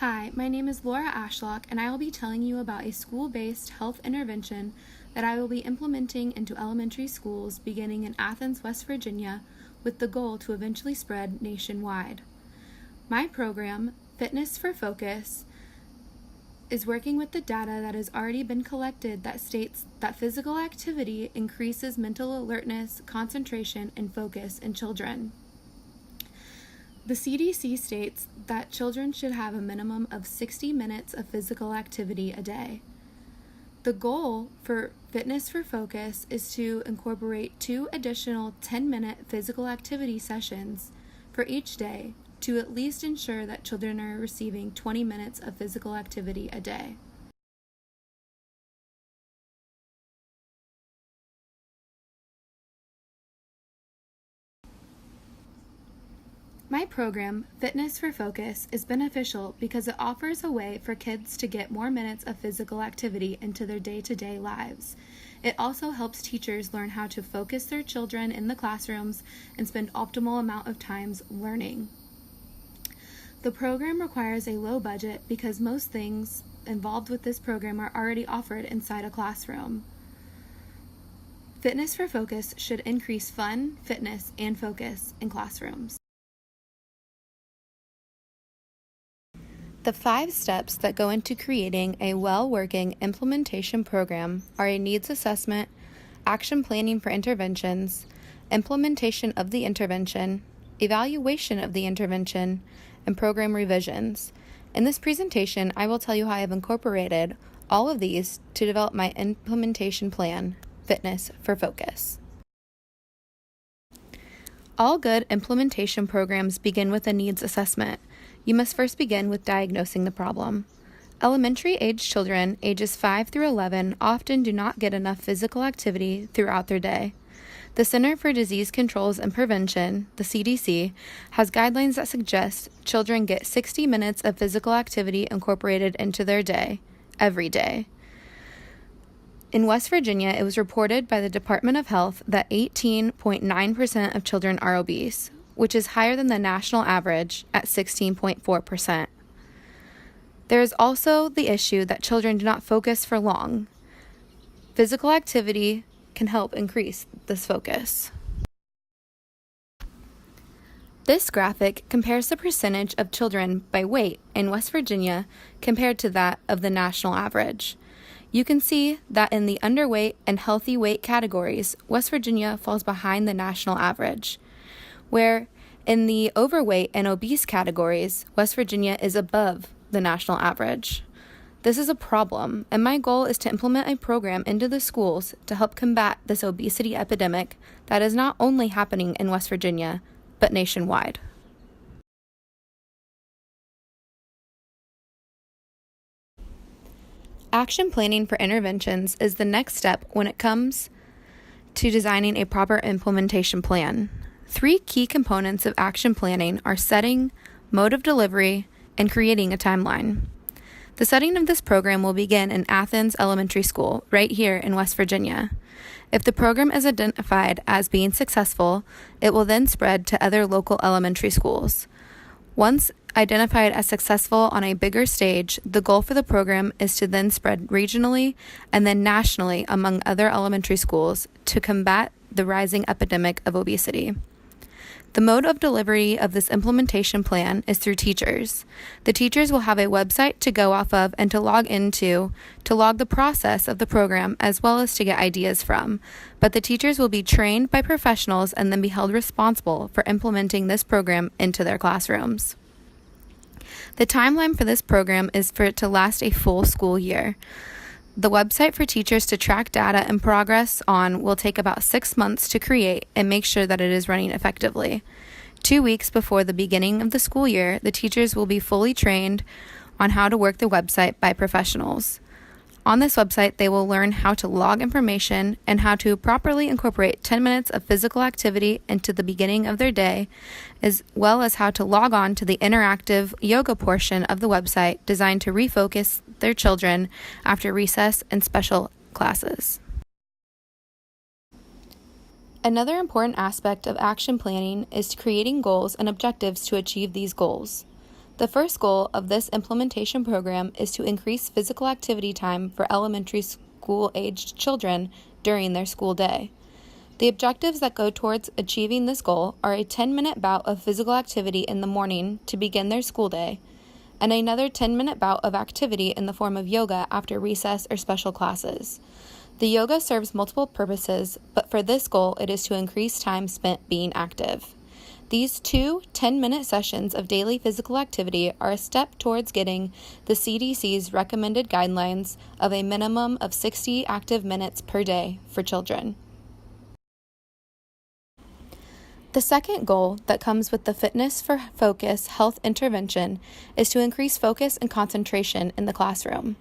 Hi, my name is Laura Ashlock, and I will be telling you about a school-based health intervention that I will be implementing into elementary schools beginning in Athens, West Virginia, with the goal to eventually spread nationwide. My program, Fitness for Focus, is working with the data that has already been collected that states that physical activity increases mental alertness, concentration, and focus in children. The CDC states that children should have a minimum of 60 minutes of physical activity a day. The goal for Fitness for Focus is to incorporate 2 additional 10-minute physical activity sessions for each day to at least ensure that children are receiving 20 minutes of physical activity a day. My program, Fitness for Focus, is beneficial because it offers a way for kids to get more minutes of physical activity into their day-to-day lives. It also helps teachers learn how to focus their children in the classrooms and spend optimal amount of times learning. The program requires a low budget because most things involved with this program are already offered inside a classroom. Fitness for Focus should increase fun, fitness, and focus in classrooms. The 5 steps that go into creating a well-working implementation program are a needs assessment, action planning for interventions, implementation of the intervention, evaluation of the intervention, and program revisions. In this presentation, I will tell you how I have incorporated all of these to develop my implementation plan, Fitness for Focus. All good implementation programs begin with a needs assessment. You must first begin with diagnosing the problem. Elementary-age children, ages 5 through 11, often do not get enough physical activity throughout their day. The Center for Disease Controls and Prevention, the CDC, has guidelines that suggest children get 60 minutes of physical activity incorporated into their day, every day. In West Virginia, it was reported by the Department of Health that 18.9% of children are obese, which is higher than the national average at 16.4%. There is also the issue that children do not focus for long. Physical activity can help increase this focus. This graphic compares the percentage of children by weight in West Virginia compared to that of the national average. You can see that in the underweight and healthy weight categories, West Virginia falls behind the national average, where in the overweight and obese categories, West Virginia is above the national average. This is a problem, and my goal is to implement a program into the schools to help combat this obesity epidemic that is not only happening in West Virginia, but nationwide. Action planning for interventions is the next step when it comes to designing a proper implementation plan. 3 key components of action planning are setting, mode of delivery, and creating a timeline. The setting of this program will begin in Athens Elementary School, right here in West Virginia. If the program is identified as being successful, it will then spread to other local elementary schools. Once identified as successful on a bigger stage, the goal for the program is to then spread regionally and then nationally among other elementary schools to combat the rising epidemic of obesity. The mode of delivery of this implementation plan is through teachers. The teachers will have a website to go off of and to log into to log the process of the program as well as to get ideas from. But the teachers will be trained by professionals and then be held responsible for implementing this program into their classrooms. The timeline for this program is for it to last a full school year. The website for teachers to track data and progress on will take about 6 months to create and make sure that it is running effectively. 2 weeks before the beginning of the school year, the teachers will be fully trained on how to work the website by professionals. On this website, they will learn how to log information and how to properly incorporate 10 minutes of physical activity into the beginning of their day, as well as how to log on to the interactive yoga portion of the website designed to refocus their children after recess and special classes. Another important aspect of action planning is creating goals and objectives to achieve these goals. The first goal of this implementation program is to increase physical activity time for elementary school-aged children during their school day. The objectives that go towards achieving this goal are a 10-minute bout of physical activity in the morning to begin their school day, and another 10-minute bout of activity in the form of yoga after recess or special classes. The yoga serves multiple purposes, but for this goal, it is to increase time spent being active. These two 10-minute sessions of daily physical activity are a step towards getting the CDC's recommended guidelines of a minimum of 60 active minutes per day for children. The second goal that comes with the Fitness for Focus health intervention is to increase focus and concentration in the classroom.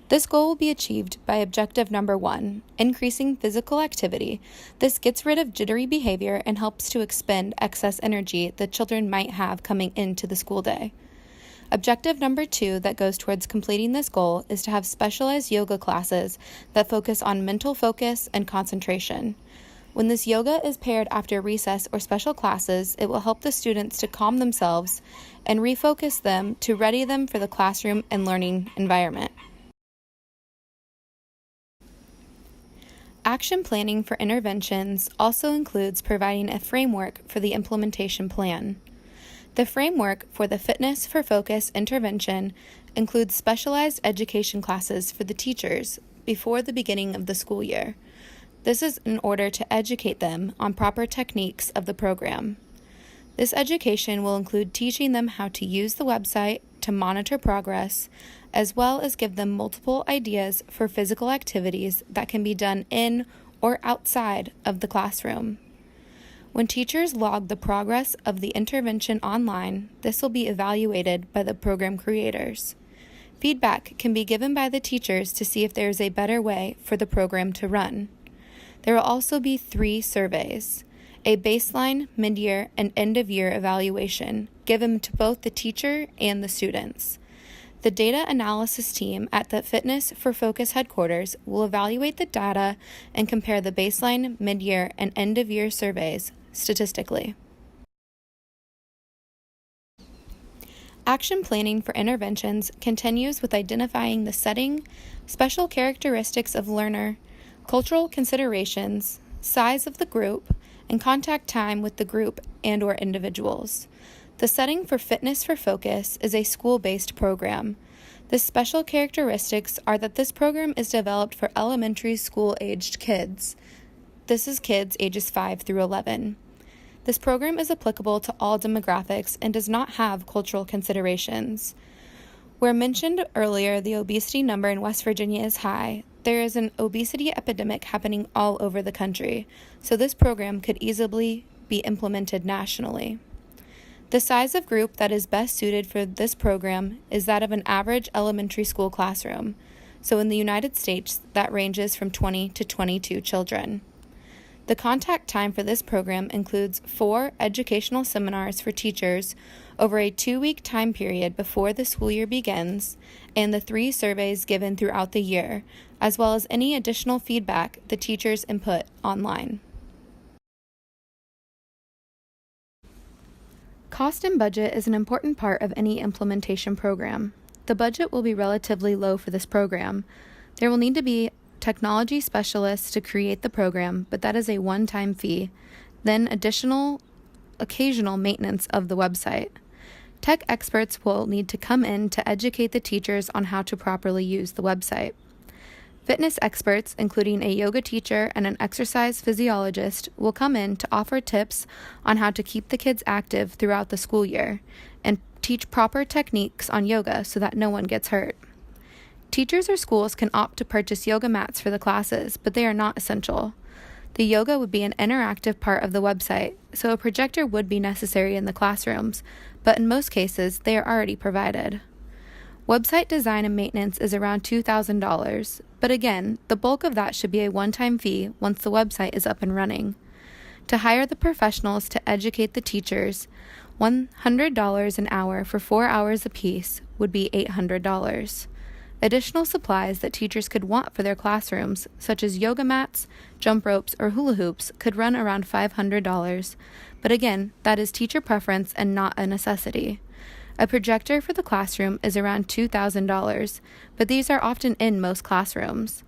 This goal will be achieved by objective number 1, increasing physical activity. This gets rid of jittery behavior and helps to expend excess energy that children might have coming into the school day. Objective number 2 that goes towards completing this goal is to have specialized yoga classes that focus on mental focus and concentration. When this yoga is paired after recess or special classes, it will help the students to calm themselves and refocus them to ready them for the classroom and learning environment. Action planning for interventions also includes providing a framework for the implementation plan. The framework for the Fitness for Focus intervention includes specialized education classes for the teachers before the beginning of the school year. This is in order to educate them on proper techniques of the program. This education will include teaching them how to use the website to monitor progress, as well as give them multiple ideas for physical activities that can be done in or outside of the classroom. When teachers log the progress of the intervention online, this will be evaluated by the program creators. Feedback can be given by the teachers to see if there is a better way for the program to run. There will also be 3 surveys, a baseline, mid-year, and end-of-year evaluation given to both the teacher and the students. The data analysis team at the Fitness for Focus headquarters will evaluate the data and compare the baseline, mid-year, and end-of-year surveys statistically. Action planning for interventions continues with identifying the setting, special characteristics of learner, cultural considerations, size of the group, and contact time with the group and/or individuals. The setting for Fitness for Focus is a school-based program. The special characteristics are that this program is developed for elementary school-aged kids. This is kids ages 5 through 11. This program is applicable to all demographics and does not have cultural considerations. Where mentioned earlier, the obesity number in West Virginia is high. There is an obesity epidemic happening all over the country, so this program could easily be implemented nationally. The size of group that is best suited for this program is that of an average elementary school classroom, so in the United States, that ranges from 20 to 22 children. The contact time for this program includes 4 educational seminars for teachers over a 2-week time period before the school year begins, and the 3 surveys given throughout the year, as well as any additional feedback the teachers input online. Cost and budget is an important part of any implementation program. The budget will be relatively low for this program. There will need to be technology specialists to create the program, but that is a one-time fee, then occasional maintenance of the website. Tech experts will need to come in to educate the teachers on how to properly use the website. Fitness experts, including a yoga teacher and an exercise physiologist, will come in to offer tips on how to keep the kids active throughout the school year and teach proper techniques on yoga so that no one gets hurt. Teachers or schools can opt to purchase yoga mats for the classes, but they are not essential. The yoga would be an interactive part of the website, so a projector would be necessary in the classrooms, but in most cases, they are already provided. Website design and maintenance is around $2,000, but again, the bulk of that should be a one-time fee once the website is up and running. To hire the professionals to educate the teachers, $100 an hour for 4 hours apiece would be $800. Additional supplies that teachers could want for their classrooms, such as yoga mats, jump ropes, or hula hoops, could run around $500, but again, that is teacher preference and not a necessity. A projector for the classroom is around $2,000, but these are often in most classrooms.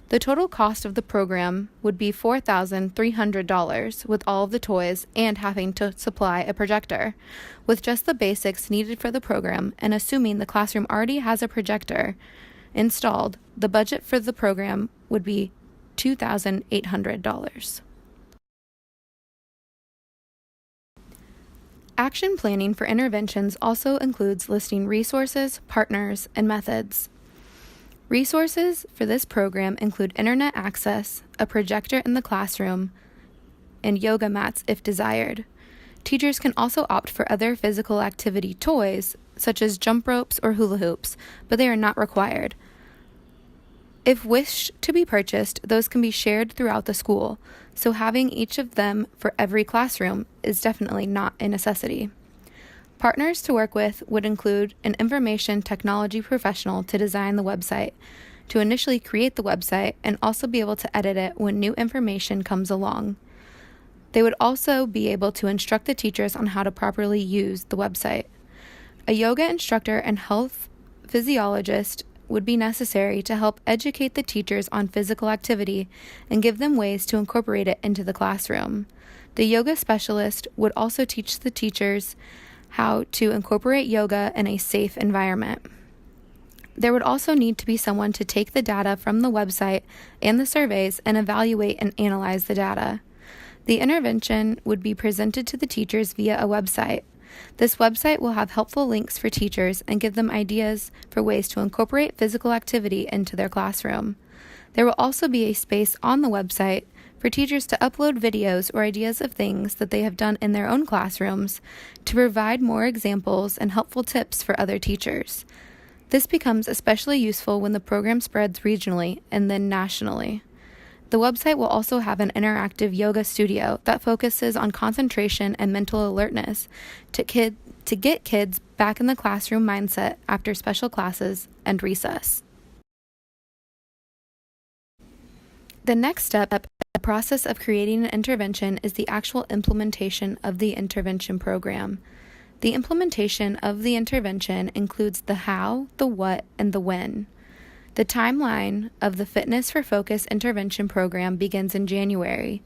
The total cost of the program would be $4,300 with all of the toys and having to supply a projector. With just the basics needed for the program and assuming the classroom already has a projector installed, the budget for the program would be $2,800. Action planning for interventions also includes listing resources, partners, and methods. Resources for this program include internet access, a projector in the classroom, and yoga mats if desired. Teachers can also opt for other physical activity toys, such as jump ropes or hula hoops, but they are not required. If wished to be purchased, those can be shared throughout the school, so having each of them for every classroom is definitely not a necessity. Partners to work with would include an information technology professional to design the website, to initially create the website, and also be able to edit it when new information comes along. They would also be able to instruct the teachers on how to properly use the website. A yoga instructor and health physiologist would be necessary to help educate the teachers on physical activity and give them ways to incorporate it into the classroom. The yoga specialist would also teach the teachers how to incorporate yoga in a safe environment. There would also need to be someone to take the data from the website and the surveys and evaluate and analyze the data. The intervention would be presented to the teachers via a website. This website will have helpful links for teachers and give them ideas for ways to incorporate physical activity into their classroom. There will also be a space on the website for teachers to upload videos or ideas of things that they have done in their own classrooms to provide more examples and helpful tips for other teachers. This becomes especially useful when the program spreads regionally and then nationally. The website will also have an interactive yoga studio that focuses on concentration and mental alertness to get kids back in the classroom mindset after special classes and recess. The next step in the process of creating an intervention is the actual implementation of the intervention program. The implementation of the intervention includes the how, the what, and the when. The timeline of the Fitness for Focus intervention program begins in January.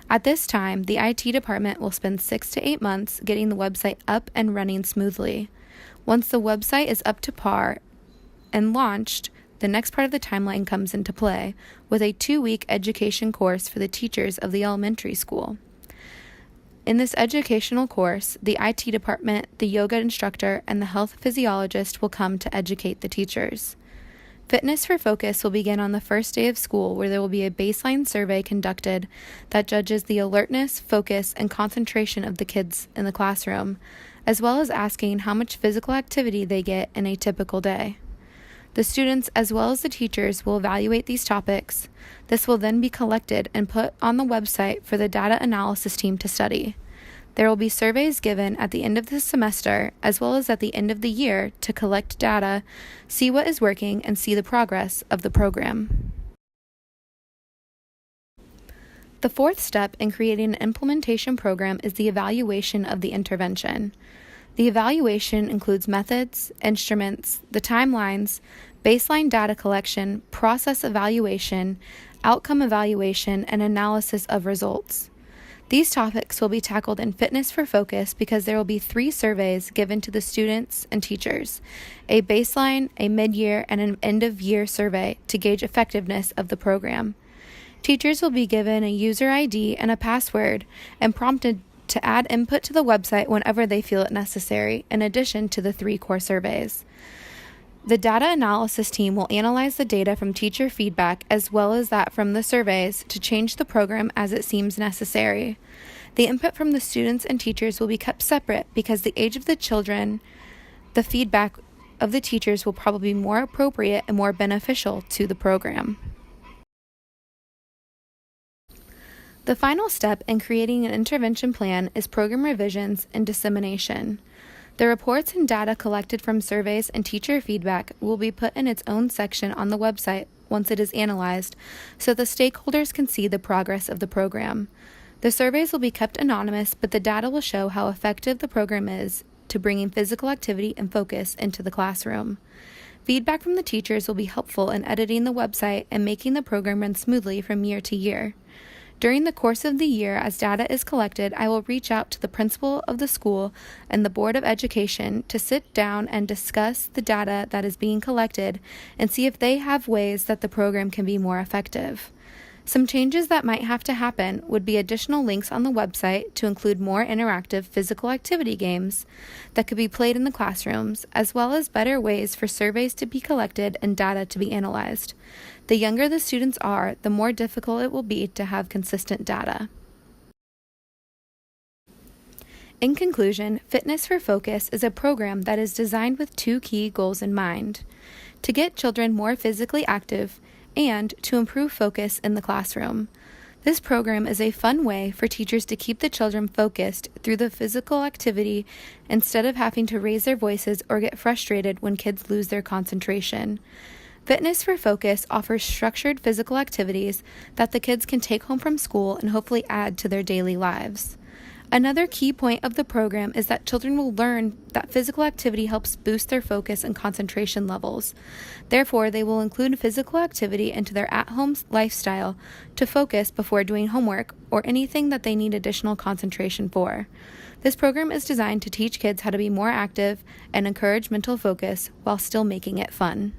At this time, the IT department will spend 6 to 8 months getting the website up and running smoothly. Once the website is up to par and launched, the next part of the timeline comes into play with a 2-week education course for the teachers of the elementary school. In this educational course, the IT department, the yoga instructor, and the health physiologist will come to educate the teachers. Fitness for Focus will begin on the first day of school, where there will be a baseline survey conducted that judges the alertness, focus, and concentration of the kids in the classroom, as well as asking how much physical activity they get in a typical day. The students, as well as the teachers, will evaluate these topics. This will then be collected and put on the website for the data analysis team to study. There will be surveys given at the end of the semester, as well as at the end of the year, to collect data, see what is working, and see the progress of the program. The fourth step in creating an implementation program is the evaluation of the intervention. The evaluation includes methods, instruments, the timelines, baseline data collection, process evaluation, outcome evaluation, and analysis of results. These topics will be tackled in Fitness for Focus because there will be 3 surveys given to the students and teachers, a baseline, a mid-year, and an end-of-year survey to gauge effectiveness of the program. Teachers will be given a user ID and a password and prompted to add input to the website whenever they feel it necessary, in addition to the 3 core surveys. The data analysis team will analyze the data from teacher feedback as well as that from the surveys to change the program as it seems necessary. The input from the students and teachers will be kept separate because the age of the children, the feedback of the teachers will probably be more appropriate and more beneficial to the program. The final step in creating an intervention plan is program revisions and dissemination. The reports and data collected from surveys and teacher feedback will be put in its own section on the website once it is analyzed, so the stakeholders can see the progress of the program. The surveys will be kept anonymous, but the data will show how effective the program is to bringing physical activity and focus into the classroom. Feedback from the teachers will be helpful in editing the website and making the program run smoothly from year to year. During the course of the year, as data is collected, I will reach out to the principal of the school and the Board of Education to sit down and discuss the data that is being collected and see if they have ways that the program can be more effective. Some changes that might have to happen would be additional links on the website to include more interactive physical activity games that could be played in the classrooms, as well as better ways for surveys to be collected and data to be analyzed. The younger the students are, the more difficult it will be to have consistent data. In conclusion, Fitness for Focus is a program that is designed with two key goals in mind: to get children more physically active and to improve focus in the classroom. This program is a fun way for teachers to keep the children focused through the physical activity instead of having to raise their voices or get frustrated when kids lose their concentration. Fitness for Focus offers structured physical activities that the kids can take home from school and hopefully add to their daily lives. Another key point of the program is that children will learn that physical activity helps boost their focus and concentration levels. Therefore, they will include physical activity into their at-home lifestyle to focus before doing homework or anything that they need additional concentration for. This program is designed to teach kids how to be more active and encourage mental focus while still making it fun.